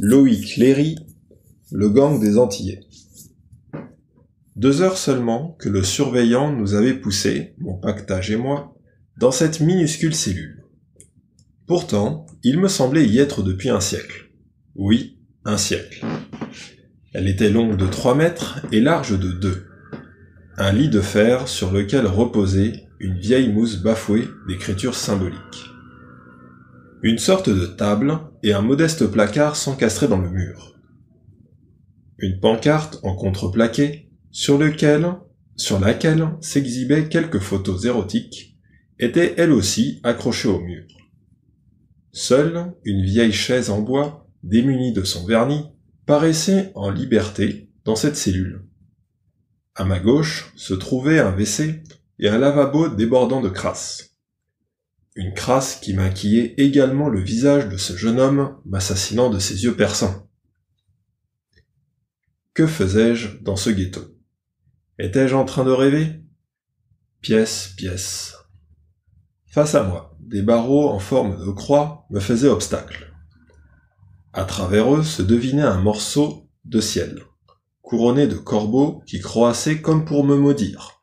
Loïc Léry, le gang des Antillais. 2 heures seulement que le surveillant nous avait poussés, mon pactage et moi, dans cette minuscule cellule. Pourtant, il me semblait y être depuis un siècle. Oui, un siècle. Elle était longue de 3 mètres et large de 2. Un lit de fer sur lequel reposait une vieille mousse bafouée d'écriture symbolique. Une sorte de table et un modeste placard s'encastraient dans le mur. Une pancarte en contreplaqué sur laquelle s'exhibaient quelques photos érotiques était elle aussi accrochée au mur. Seule une vieille chaise en bois, démunie de son vernis, paraissait en liberté dans cette cellule. À ma gauche se trouvaient un WC et un lavabo débordant de crasse. Une crasse qui maquillait également le visage de ce jeune homme m'assassinant de ses yeux perçants. Que faisais-je dans ce ghetto? Étais-je en train de rêver? Pièce. Face à moi, des barreaux en forme de croix me faisaient obstacle. À travers eux se devinait un morceau de ciel, couronné de corbeaux qui croassaient comme pour me maudire.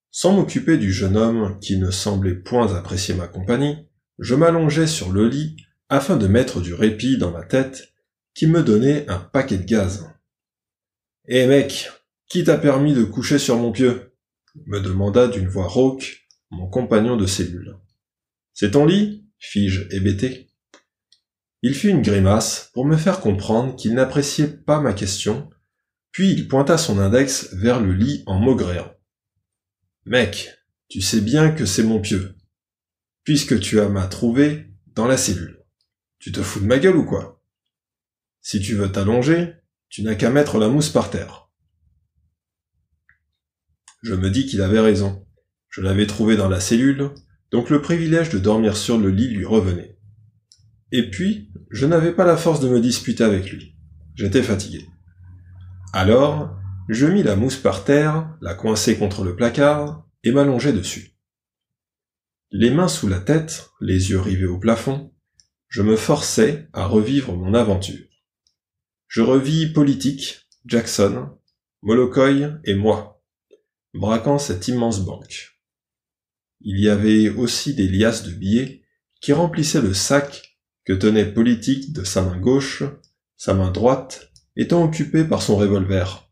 Sans m'occuper du jeune homme qui ne semblait point apprécier ma compagnie, je m'allongeai sur le lit afin de mettre du répit dans ma tête qui me donnait un paquet de gaz. « Eh mec, qui t'a permis de coucher sur mon pieu ?» me demanda d'une voix rauque mon compagnon de cellule. « C'est ton lit ?» fis-je hébété. Il fit une grimace pour me faire comprendre qu'il n'appréciait pas ma question, puis il pointa son index vers le lit en maugréant. « Mec, tu sais bien que c'est mon pieu, puisque tu m'as trouvé dans la cellule. Tu te fous de ma gueule ou quoi? Si tu veux t'allonger, tu n'as qu'à mettre la mousse par terre. » Je me dis qu'il avait raison. Je l'avais trouvé dans la cellule, donc le privilège de dormir sur le lit lui revenait. Et puis, je n'avais pas la force de me disputer avec lui. J'étais fatigué. Alors, je mis la mousse par terre, la coinçai contre le placard, et m'allongeai dessus. Les mains sous la tête, les yeux rivés au plafond, je me forçai à revivre mon aventure. Je revis Politique, Jackson, Molokoï et moi, braquant cette immense banque. Il y avait aussi des liasses de billets qui remplissaient le sac que tenait Politique de sa main gauche, sa main droite étant occupée par son revolver.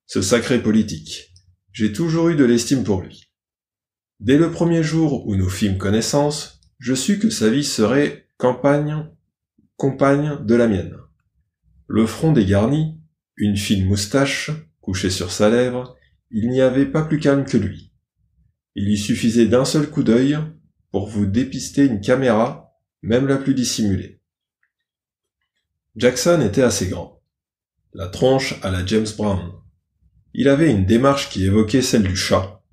Ce sacré Politique, j'ai toujours eu de l'estime pour lui. Dès le premier jour où nous fîmes connaissance, je sus que sa vie serait compagne de la mienne. Le front dégarni, une fine moustache couchée sur sa lèvre, il n'y avait pas plus calme que lui. Il lui suffisait d'un seul coup d'œil pour vous dépister une caméra, même la plus dissimulée. Jackson était assez grand, la tronche à la James Brown. Il avait une démarche qui évoquait celle du chat.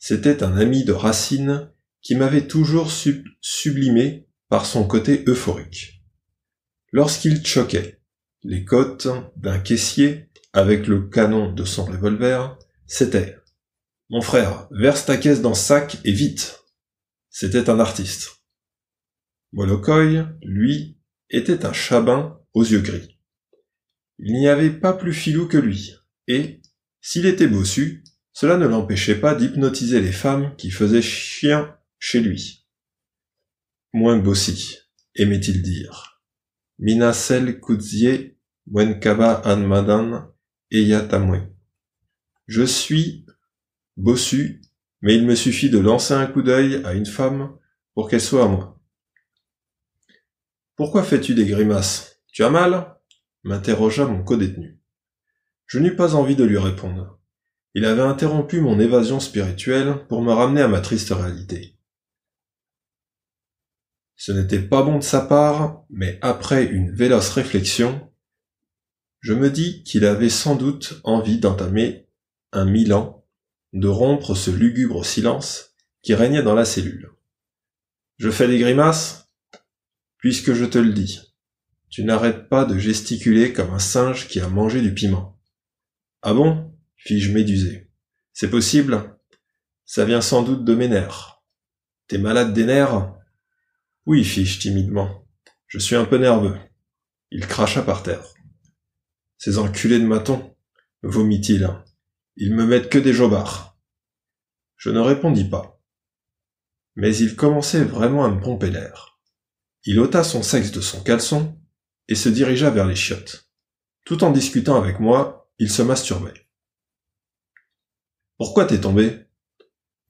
C'était un ami de Racine qui m'avait toujours sublimé par son côté euphorique. Lorsqu'il choquait les côtes d'un caissier avec le canon de son revolver, c'était « Mon frère, verse ta caisse dans ce sac et vite !» C'était un artiste. Molokoï, lui, était un chabin aux yeux gris. Il n'y avait pas plus filou que lui, et, s'il était bossu, cela ne l'empêchait pas d'hypnotiser les femmes qui faisaient chien chez lui. Moins bossi, aimait-il dire. Minasel kudzie, wenkaba an madan, eyatamwe. Je suis bossu, mais il me suffit de lancer un coup d'œil à une femme pour qu'elle soit à moi. « Pourquoi fais-tu des grimaces? Tu as mal ?» m'interrogea mon codétenu. Je n'eus pas envie de lui répondre. Il avait interrompu mon évasion spirituelle pour me ramener à ma triste réalité. Ce n'était pas bon de sa part, mais après une véloce réflexion, je me dis qu'il avait sans doute envie d'entamer un Milan, de rompre ce lugubre silence qui régnait dans la cellule. « Je fais des grimaces ? Puisque je te le dis, tu n'arrêtes pas de gesticuler comme un singe qui a mangé du piment. »« Ah bon ?» fis-je médusé. « C'est possible ? Ça vient sans doute de mes nerfs. »« T'es malade des nerfs ?»« Oui, fis-je timidement. Je suis un peu nerveux. Il cracha par terre. Ces enculés de matons, vomit-il. Ils me mettent que des jobards. Je ne répondis pas. Mais il commençait vraiment à me pomper l'air. Il ôta son sexe de son caleçon et se dirigea vers les chiottes. Tout en discutant avec moi, il se masturbait. Pourquoi t'es tombé?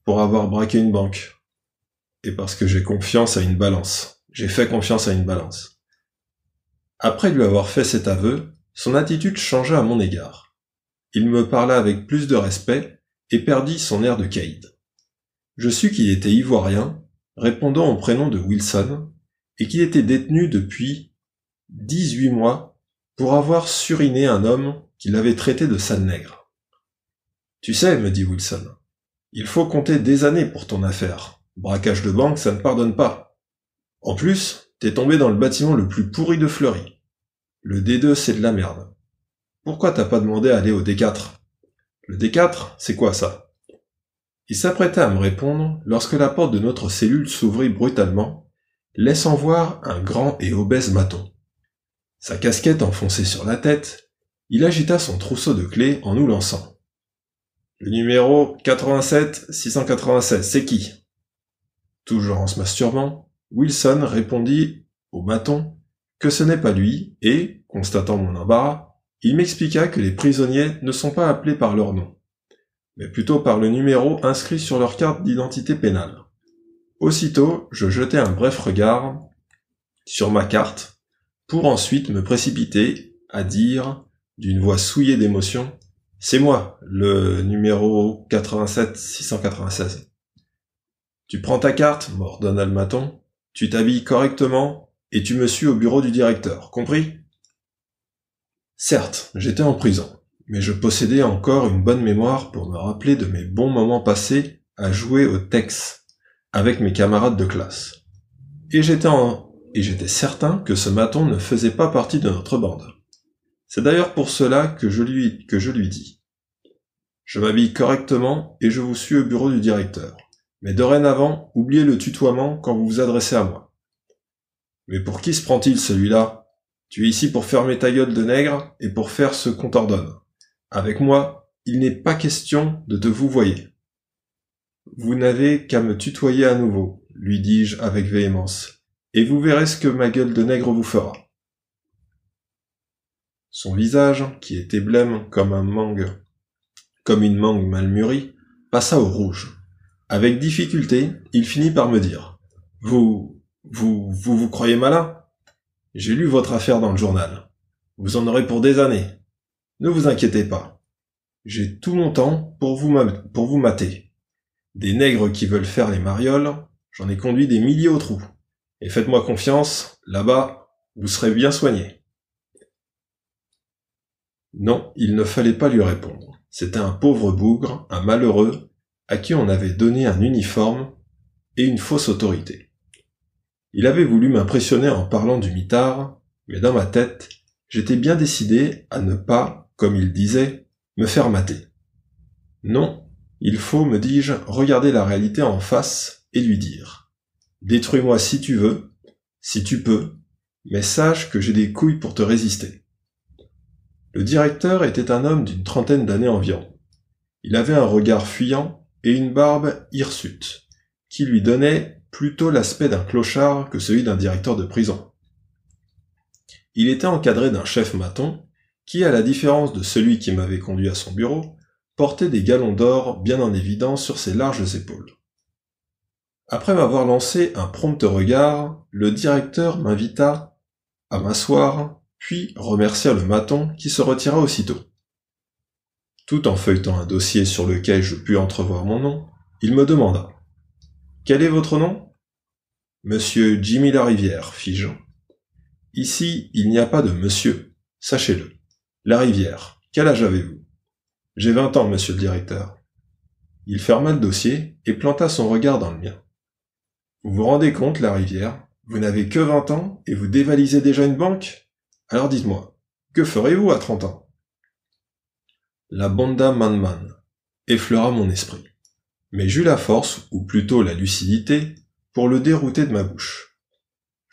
Pour avoir braqué une banque. Et parce que j'ai confiance à une balance. J'ai fait confiance à une balance. Après lui avoir fait cet aveu, son attitude changea à mon égard. Il me parla avec plus de respect et perdit son air de caïd. Je sus qu'il était ivoirien, répondant au prénom de Wilson, et qu'il était détenu depuis 18 mois pour avoir suriné un homme qu'il avait traité de sale nègre. Tu sais, me dit Wilson, il faut compter des années pour ton affaire. Braquage de banque, ça ne pardonne pas. En plus, t'es tombé dans le bâtiment le plus pourri de Fleury. Le D2, c'est de la merde. Pourquoi t'as pas demandé à aller au D4? Le D4, c'est quoi ça? Il s'apprêtait à me répondre lorsque la porte de notre cellule s'ouvrit brutalement, laissant voir un grand et obèse maton. Sa casquette enfoncée sur la tête, il agita son trousseau de clés en nous lançant. Le numéro 87 696, c'est qui? Toujours en se masturbant, Wilson répondit au maton que ce n'est pas lui et, constatant mon embarras, il m'expliqua que les prisonniers ne sont pas appelés par leur nom, mais plutôt par le numéro inscrit sur leur carte d'identité pénale. Aussitôt, je jetai un bref regard sur ma carte, pour ensuite me précipiter à dire, d'une voix souillée d'émotion, « C'est moi, le numéro 87 696. » Tu prends ta carte, m'ordonna le maton, tu t'habilles correctement, et tu me suis au bureau du directeur, compris? Certes, j'étais en prison, mais je possédais encore une bonne mémoire pour me rappeler de mes bons moments passés à jouer au Tex avec mes camarades de classe. Et j'étais certain que ce maton ne faisait pas partie de notre bande. C'est d'ailleurs pour cela que je lui dis. Je m'habille correctement et je vous suis au bureau du directeur. Mais dorénavant, oubliez le tutoiement quand vous vous adressez à moi. Mais pour qui se prend-il celui-là? Tu es ici pour fermer ta gueule de nègre et pour faire ce qu'on t'ordonne. Avec moi, il n'est pas question de te vouvoyer. Vous n'avez qu'à me tutoyer à nouveau, lui dis-je avec véhémence, et vous verrez ce que ma gueule de nègre vous fera. Son visage, qui était blême comme une mangue mal mûrie, passa au rouge. Avec difficulté, il finit par me dire « Vous croyez malin? J'ai lu votre affaire dans le journal. Vous en aurez pour des années. Ne vous inquiétez pas. J'ai tout mon temps pour vous mater. Des nègres qui veulent faire les marioles, j'en ai conduit des milliers au trou. Et faites-moi confiance, là-bas, vous serez bien soignés. » Non, il ne fallait pas lui répondre. C'était un pauvre bougre, un malheureux, à qui on avait donné un uniforme et une fausse autorité. Il avait voulu m'impressionner en parlant du mitard, mais dans ma tête, j'étais bien décidé à ne pas, comme il disait, me faire mater. Non, il faut, me dis-je, regarder la réalité en face et lui dire « Détruis-moi si tu veux, si tu peux, mais sache que j'ai des couilles pour te résister. » Le directeur était un homme d'une trentaine d'années environ. Il avait un regard fuyant et une barbe hirsute, qui lui donnait plutôt l'aspect d'un clochard que celui d'un directeur de prison. Il était encadré d'un chef maton, qui, à la différence de celui qui m'avait conduit à son bureau, portait des galons d'or bien en évidence sur ses larges épaules. Après m'avoir lancé un prompt regard, le directeur m'invita à m'asseoir, puis remercia le maton qui se retira aussitôt. Tout en feuilletant un dossier sur lequel je pus entrevoir mon nom, il me demanda « Quel est votre nom ?»« Monsieur Jimmy Larivière, fis-je. »« Ici, il n'y a pas de monsieur, sachez-le. Larivière, quel âge avez-vous ?»« J'ai 20 ans, monsieur le directeur. » Il ferma le dossier et planta son regard dans le mien. « Vous vous rendez compte, Larivière, vous n'avez que 20 ans et vous dévalisez déjà une banque ? Alors dites-moi, que ferez-vous à 30 ans ?» La banda man effleura mon esprit. Mais j'eus la force, ou plutôt la lucidité, pour le dérouter de ma bouche.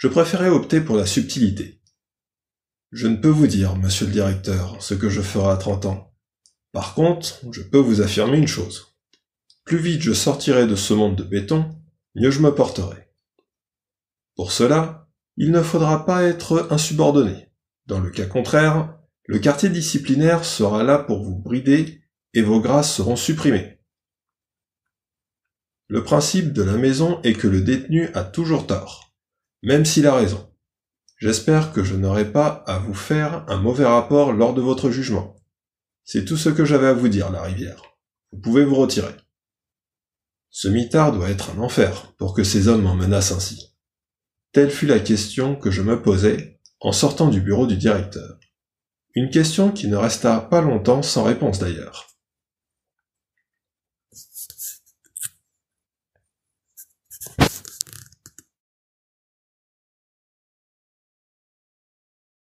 Je préférais opter pour la subtilité. Je ne peux vous dire, monsieur le directeur, ce que je ferai à 30 ans. Par contre, je peux vous affirmer une chose. Plus vite je sortirai de ce monde de béton, mieux je me porterai. Pour cela, il ne faudra pas être insubordonné. Dans le cas contraire, le quartier disciplinaire sera là pour vous brider et vos grâces seront supprimées. Le principe de la maison est que le détenu a toujours tort, même s'il a raison. J'espère que je n'aurai pas à vous faire un mauvais rapport lors de votre jugement. C'est tout ce que j'avais à vous dire, Larivière. Vous pouvez vous retirer. Ce mitard doit être un enfer pour que ces hommes m'en menacent ainsi. Telle fut la question que je me posais en sortant du bureau du directeur. Une question qui ne resta pas longtemps sans réponse d'ailleurs.